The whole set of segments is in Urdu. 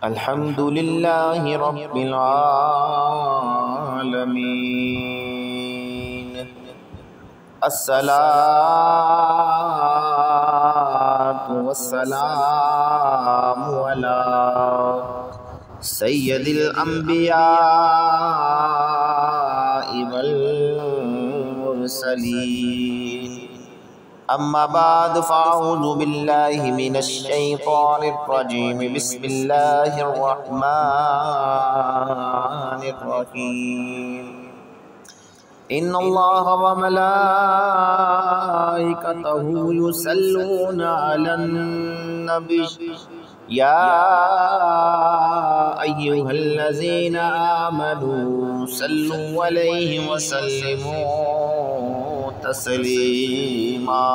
الحمد للہ رب العالمین، الصلاة والسلام علی سید الانبیاء والمرسلین، اما بعد فاعوذ باللہ من الشیطان الرجیم، بسم اللہ الرحمن الرحیم۔ ان اللہ وملائکتہ یصلون علی النبی یا ایہا الذین آمنوا صلوا علیہ وسلموا تسلیما۔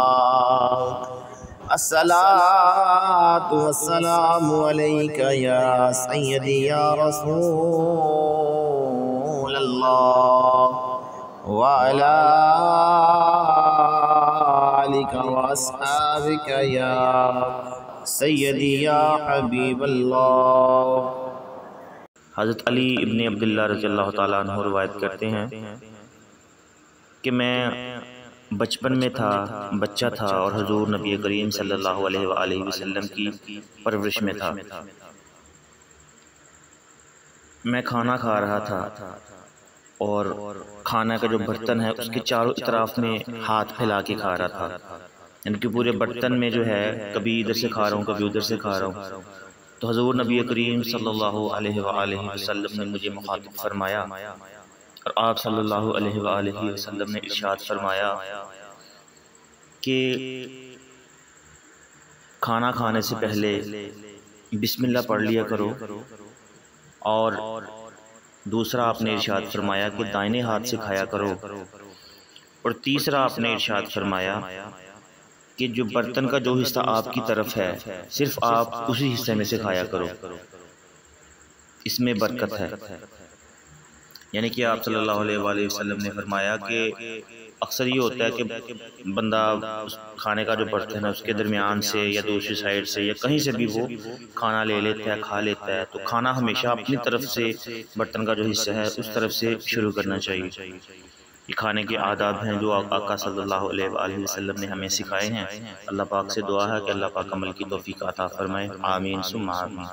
الصلاة والسلام علیک یا سیدی یا رسول اللہ، وعلى آلك وأصحابك يا سيدي يا حبيب اللہ۔ حضرت علی ابن عبداللہ رضی اللہ تعالیٰ عنہ روایت کرتے ہیں کہ میں بچپن میں تھا، بچہ تھا، اور حضور نبی کریم صلی اللہ علیہ وآلہ وسلم کی پرورش میں تھا۔ میں کھانا کھا رہا تھا اور کھانا کا جو برتن ہے اس کے چاروں اطراف میں ہاتھ پھیلا کے کھا رہا تھا، یعنی کہ پورے برتن میں جو ہے کبھی ادھر سے کھا رہا ہوں کبھی ادھر سے کھا رہا ہوں۔ تو حضور نبی کریم صلی اللہ علیہ وآلہ وسلم نے مجھے مخاطب فرمایا اور آپ صلی اللہ علیہ وآلہ وسلم نے ارشاد فرمایا کہ کھانا کھانے سے پہلے بسم اللہ پڑھ لیا کرو، اور دوسرا آپ نے ارشاد فرمایا کہ دائنے ہاتھ سے کھایا کرو، اور تیسرا آپ نے ارشاد فرمایا کہ جو برتن کا جو حصہ آپ کی طرف ہے صرف آپ اسی حصے میں سے کھایا کرو، اس میں برکت ہے۔ یعنی کہ آپ صلی اللہ علیہ وآلہ وسلم نے فرمایا کہ اکثر یہ ہوتا ہے کہ بندہ کھانے کا جو برتن ہے اس کے درمیان سے یا دوسری سائڈ سے یا کہیں سے بھی وہ کھانا لے لیتا ہے، کھا لیتا ہے، تو کھانا ہمیشہ اپنی طرف سے برتن کا جو حصہ ہے اس طرف سے شروع کرنا چاہیے۔ یہ کھانے کے آداب ہیں جو آقا صلی اللہ علیہ وآلہ وسلم نے ہمیں سکھائے ہیں۔ اللہ پاک سے دعا ہے کہ اللہ پاک عمل کی توفیق عطا فرمائے، آمین ثم آمین۔